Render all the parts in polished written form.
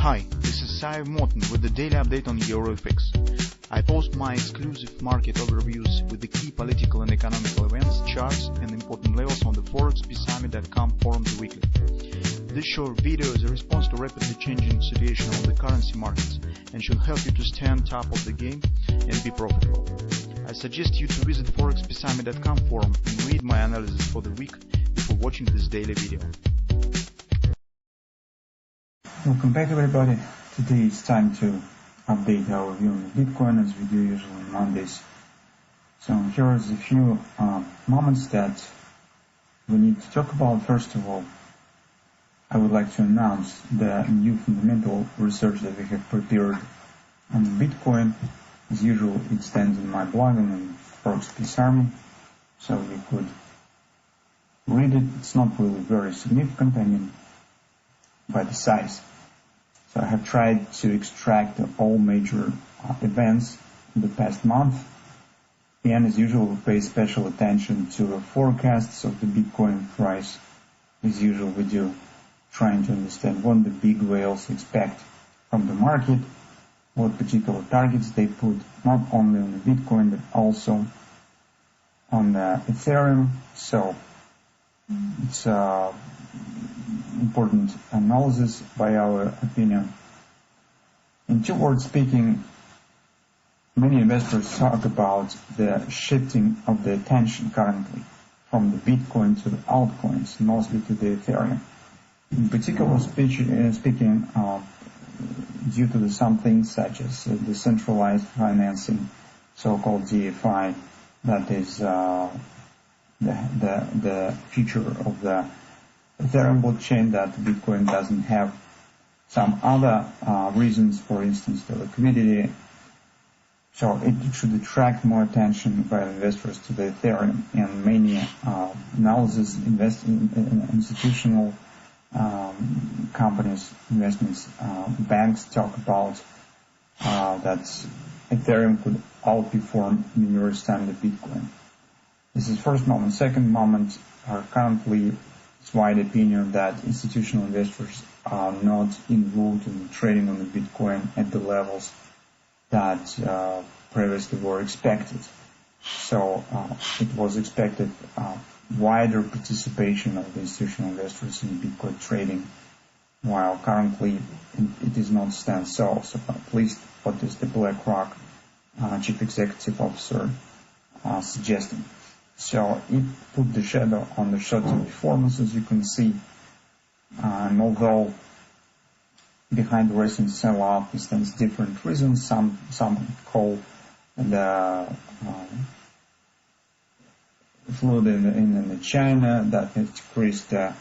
Hi, this is Sive Morten with the daily update on EuroFX. I post my exclusive market overviews with the key political and economical events, charts, and important levels on the ForexPeaceArmy.com forums weekly. This short video is a response to rapidly changing situation on the currency markets and should help you to stay on top of the game and be profitable. I suggest you to visit ForexPeaceArmy.com forum and read my analysis for the week before watching this daily video. Welcome back, everybody. Today it's time to update our view on Bitcoin as we do usually on Mondays. So here is a few moments that we need to talk about. First of all, I would like to announce the new fundamental research that we have prepared on Bitcoin. As usual, it stands in my blog on ForexPeaceArmy, so you could read it. It's not really very significant, by the size. So I have tried to extract all major events in the past month, and as usual we pay special attention to the forecasts of the Bitcoin price. As usual we do, trying to understand what the big whales expect from the market, what particular targets they put, not only on the Bitcoin but also on the Ethereum. So it's important analysis by our opinion. In two words speaking, many investors talk about the shifting of the attention currently from the Bitcoin to the altcoins, mostly to the Ethereum. In particular speaking, due to some things such as decentralized financing, so-called DeFi, that is the feature of the Ethereum blockchain that Bitcoin doesn't have. Some other reasons, for instance, the liquidity. So it should attract more attention by investors to the Ethereum, and many analysis, institutional companies, investments, banks talk about that Ethereum could outperform in years time the Bitcoin. This is first moment. Second moment, currently it's wide opinion that institutional investors are not involved in trading on the Bitcoin at the levels that previously were expected. So it was expected wider participation of the institutional investors in Bitcoin trading, while currently it is not stand so. So at least what is the BlackRock chief executive officer suggesting. So it put the shadow on the short-term performance, as you can see. And although behind the recent sell-off stands different reasons, some call the flood in China that has decreased the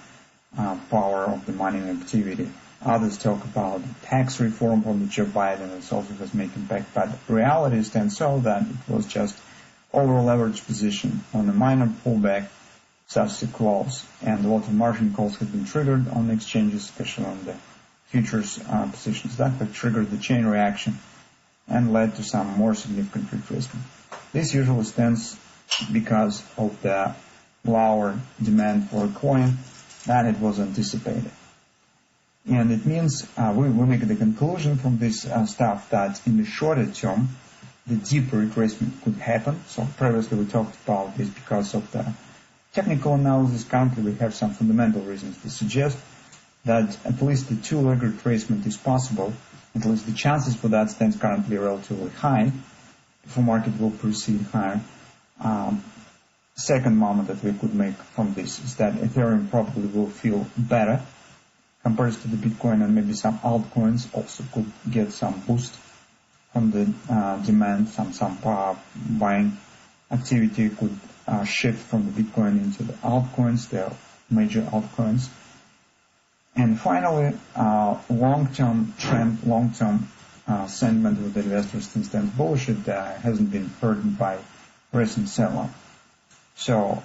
power of the mining activity. Others talk about the tax reform from the Joe Biden. It also has made impact, but the reality stands so that it was just over-leveraged position on a minor pullback, such a close, and a lot of margin calls have been triggered on the exchanges, especially on the futures positions. That have triggered the chain reaction and led to some more significant retracement. This usually stands because of the lower demand for a coin than it was anticipated. And it means we make the conclusion from this stuff that in the shorter term, the deeper retracement could happen. So previously we talked about this because of the technical analysis. Currently we have some fundamental reasons to suggest that at least the two-leg retracement is possible. At least the chances for that stands currently relatively high. Before market will proceed higher. Second moment that we could make from this is that Ethereum probably will feel better compared to the Bitcoin, and maybe some altcoins also could get some boost from the demand. Some buying activity could shift from the Bitcoin into the altcoins, the major altcoins. And finally, long-term trend, long-term sentiment with the investors stands bullish. It hasn't been hurt by recent sell-off. So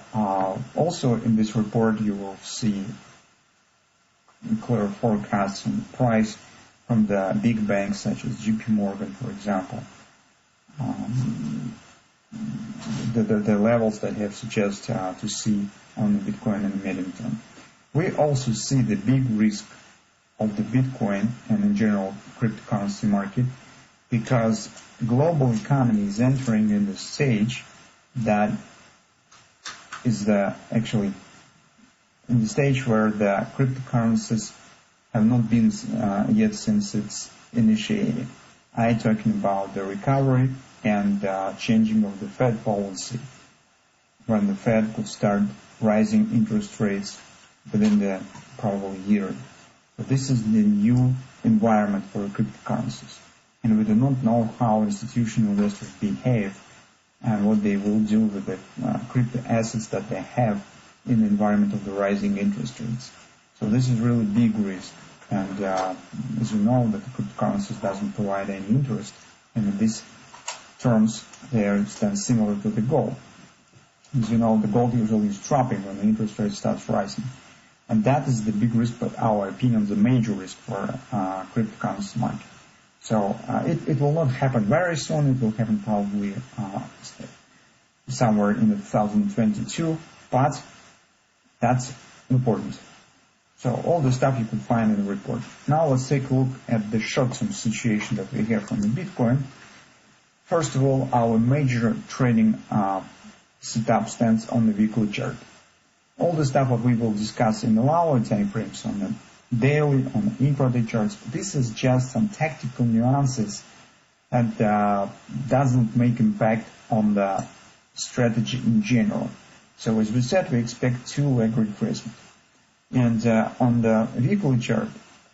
also in this report you will see clear forecasts on the price from the big banks such as JP Morgan, for example. The levels that have suggested to see on the Bitcoin in the medium term. We also see the big risk of the Bitcoin and in general cryptocurrency market, because global economy is entering in the stage that is actually in the stage where the cryptocurrencies have not been yet since it's initiated. I'm talking about the recovery and changing of the Fed policy, when the Fed could start rising interest rates within the probable year. But this is the new environment for cryptocurrencies, and we do not know how institutional investors behave and what they will do with the crypto assets that they have in the environment of the rising interest rates. So this is really big risk, and as you know, that the cryptocurrencies doesn't provide any interest, and in these terms they stand similar to the gold. As you know, the gold usually is dropping when the interest rate starts rising. And that is the big risk, but our opinion, the major risk for cryptocurrency market. So it will not happen very soon. It will happen probably somewhere in 2022, but that's important. So all the stuff you can find in the report. Now let's take a look at the short-term situation that we have on the Bitcoin. First of all, our major trading setup stands on the weekly chart. All the stuff that we will discuss in the lower time frames, on the daily, on the intraday charts, this is just some tactical nuances that doesn't make impact on the strategy in general. So as we said, we expect two-leg retracement. And on the weekly chart,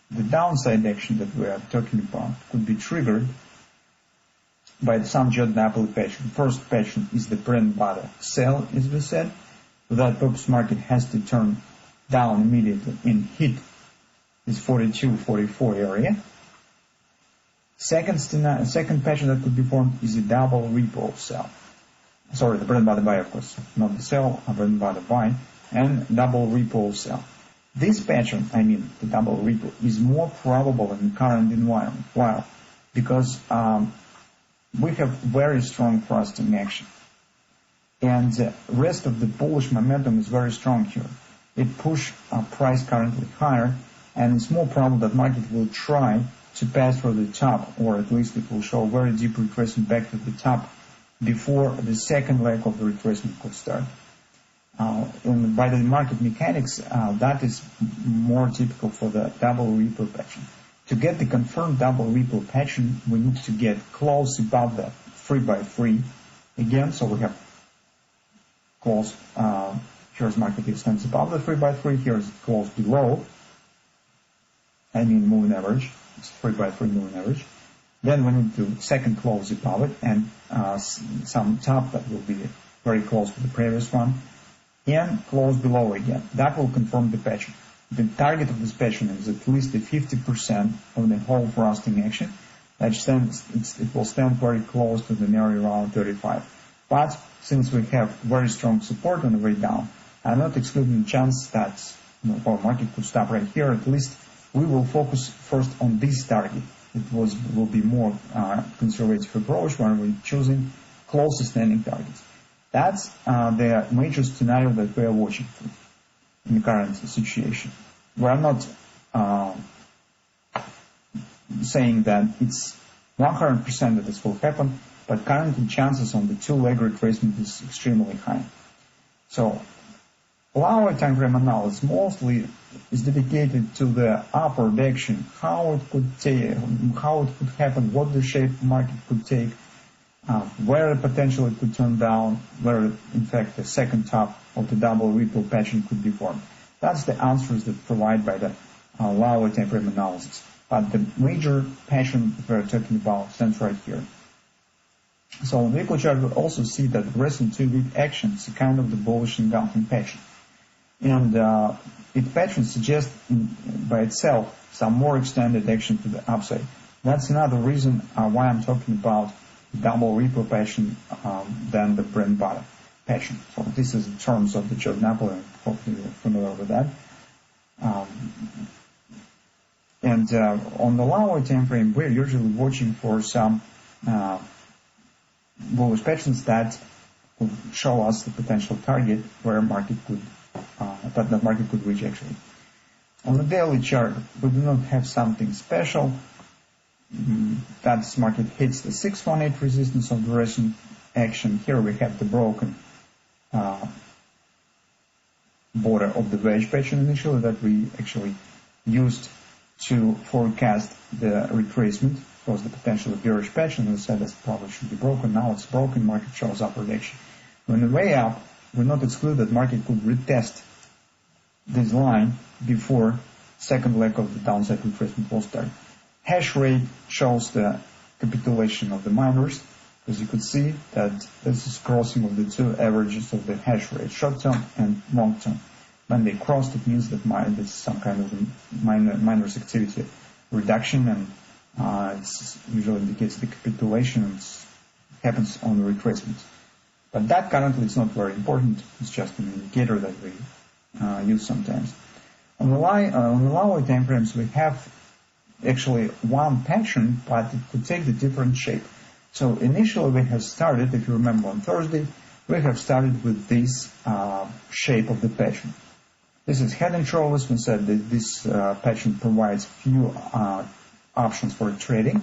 the downside action that we are talking about could be triggered by some double pattern. First pattern is the bread bottom sell, as we said. For that purpose, market has to turn down immediately and hit this 42-44 area. Second pattern that could be formed is a double repo sell. Sorry, the bread bottom buy, of course, not the sell, a bread bottom buy, and double repo sell. This pattern, the double repo, is more probable in the current environment. Why? Because we have very strong thrusting action. And the rest of the bullish momentum is very strong here. It pushed price currently higher, and it's more probable that market will try to pass through the top, or at least it will show very deep retracement back to the top before the second leg of the retracement could start. And by the market mechanics, that is more typical for the double repo pattern. To get the confirmed double repo pattern, we need to get close above the 3x3 again. So we have close, here's market extends above the 3x3, here's close below, moving average, it's 3x3 moving average. Then we need to second close above it, and some top that will be very close to the previous one, and close below again. That will confirm the pattern. The target of this pattern is at least 50% of the whole thrusting action. That it will stand very close to the area around 35. But since we have very strong support on the way down, I'm not excluding the chance that our market could stop right here. At least we will focus first on this target. It will be more conservative approach when we're choosing closest standing targets. That's the major scenario that we are watching for in the current situation. We are not saying that it's 100% that this will happen, but currently chances on the two-leg retracement is extremely high. So our time frame analysis mostly is dedicated to the upward action, how it could happen, what the shape the market could take, where potentially it could turn down, where in fact the second top of the double repo pattern could be formed. That's the answers that provide by the lower time frame analysis. But the major pattern that we're talking about stands right here. So on the weekly chart, we also see that the recent 2-week action is a kind of the bullish engulfing pattern. And its pattern suggests by itself some more extended action to the upside. That's another reason why I'm talking about double repo pattern than the bread bottom pattern. So this is in terms of the chart Napoleon. Hopefully you're familiar with that. And on the lower time frame, we're usually watching for some bullish patterns that will show us the potential target where market could that market could reach actually. On the daily chart, we do not have something special. That market hits the 618 resistance of the recent action. Here we have the broken border of the wedge pattern initially that we actually used to forecast the retracement. It was the potential bearish pattern. We said that probably should be broken. Now it's broken. Market shows upward action. On the way up, we not exclude that market could retest this line before second leg of the downside retracement will start. Hash rate shows the capitulation of the miners, because you could see that this is crossing of the two averages of the hash rate, short term and long term. When they crossed, it means that this is some kind of miners activity reduction, and it usually indicates the capitulation, and it happens on the retracement. But that currently is not very important. It's just an indicator that we use sometimes. On the lower time frames, we have actually one pattern, but it could take the different shape. So initially we have started, if you remember on Thursday, we have started with this shape of the pattern. This is head and shoulders. We said that this pattern provides few options for trading.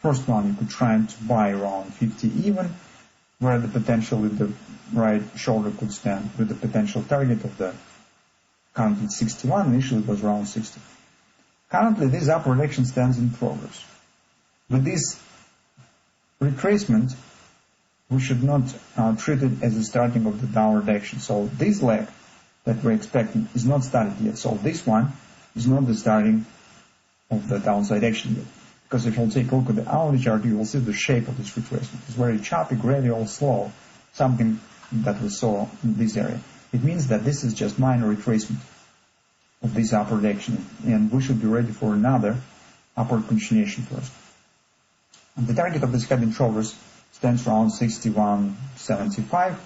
First one, you could try to buy around 50 even, where the potential with the right shoulder could stand with the potential target of the currently 61, initially it was around 60. Currently this upward action stands in progress. With this retracement, we should not treat it as the starting of the downward action. So this leg that we're expecting is not started yet. So this one is not the starting of the downside action yet. Because if you'll take a look at the hourly chart, you will see the shape of this retracement. It's very choppy, gradual, slow, something that we saw in this area. It means that this is just minor retracement of this upward action, and we should be ready for another upward continuation first. And the target of this head and shoulders stands around 61.75,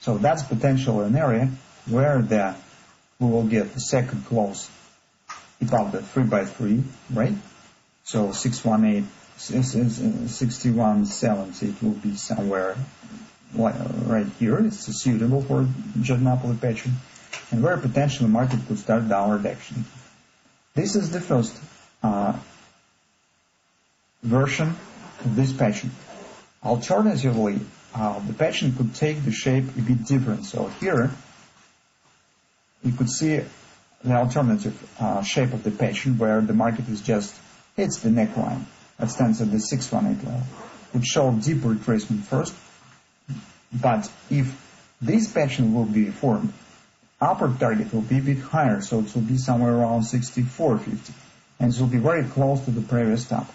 so that's potentially an area where we will get the second close above the 3x3, right? So 618, 61.70, it will be somewhere right here. It's suitable for Janapoli pattern, and where potentially the market could start downward action. This is the first version of this pattern. Alternatively, the pattern could take the shape a bit different. So here you could see the alternative shape of the pattern, where the market is just hits the neckline that stands at the 618 level. It showed deep retracement first, but if this pattern will be formed, upper target will be a bit higher, so it will be somewhere around 64.50, and it will be very close to the previous top.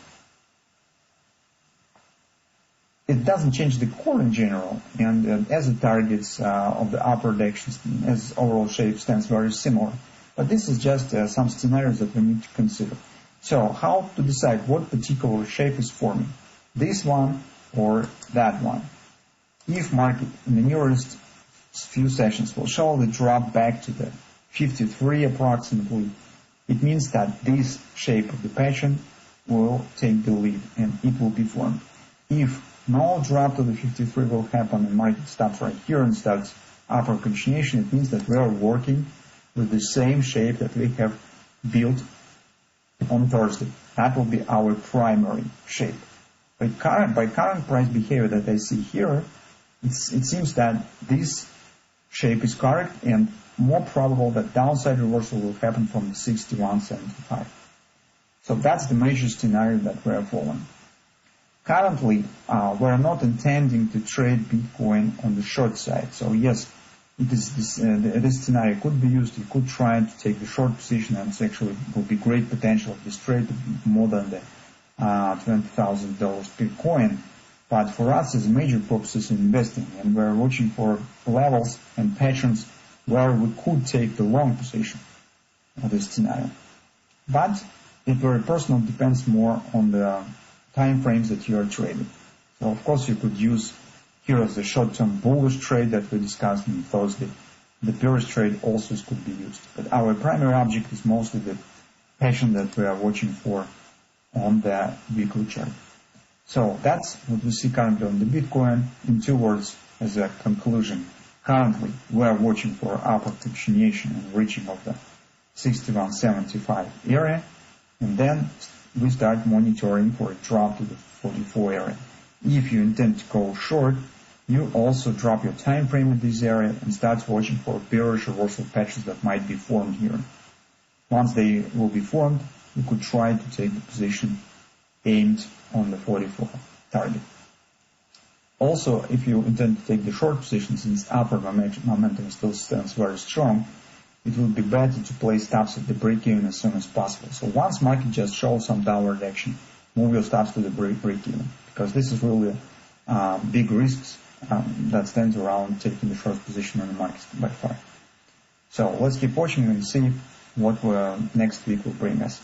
It doesn't change the core in general, and as the targets of the upward actions, as overall shape stands very similar. But this is just some scenarios that we need to consider. So how to decide what particular shape is forming, this one or that one? If market in the nearest few sessions will show the drop back to the 53 approximately, it means that this shape of the pattern will take the lead and it will be formed. If no drop to the 53 will happen and market stops right here and starts upward continuation, it means that we are working with the same shape that we have built on Thursday. That will be our primary shape. By current price behavior that I see here, it seems that this shape is correct and more probable that downside reversal will happen from the 61.75. So that's the major scenario that we are following. Currently, we are not intending to trade Bitcoin on the short side. So yes, this scenario could be used. You could try to take the short position, and it actually will be great potential of this trade, more than the $20,000 per coin. But for us, as a major purpose is investing, and we're watching for levels and patterns where we could take the long position of this scenario. But it very personal, depends more on the time frames that you are trading. So of course you could use here as the short-term bullish trade that we discussed on Thursday. The bearish trade also could be used. But our primary object is mostly the pattern that we are watching for on the weekly chart. So that's what we see currently on the Bitcoin. In 2 words, as a conclusion, currently we are watching for upward continuation and reaching of the 61.75 area, and then we start monitoring for a drop to the 44 area. If you intend to go short, you also drop your time frame in this area and start watching for bearish reversal patches that might be formed here. Once they will be formed, you could try to take the position aimed on the 44 target. Also, if you intend to take the short position, since upper momentum still stands very strong, it will be better to place stops at the break-even as soon as possible. So once market just shows some downward action, move your stops to the break-even, because this is really big risks that stands around taking the short position on the market by far. So let's keep watching and see what next week will bring us.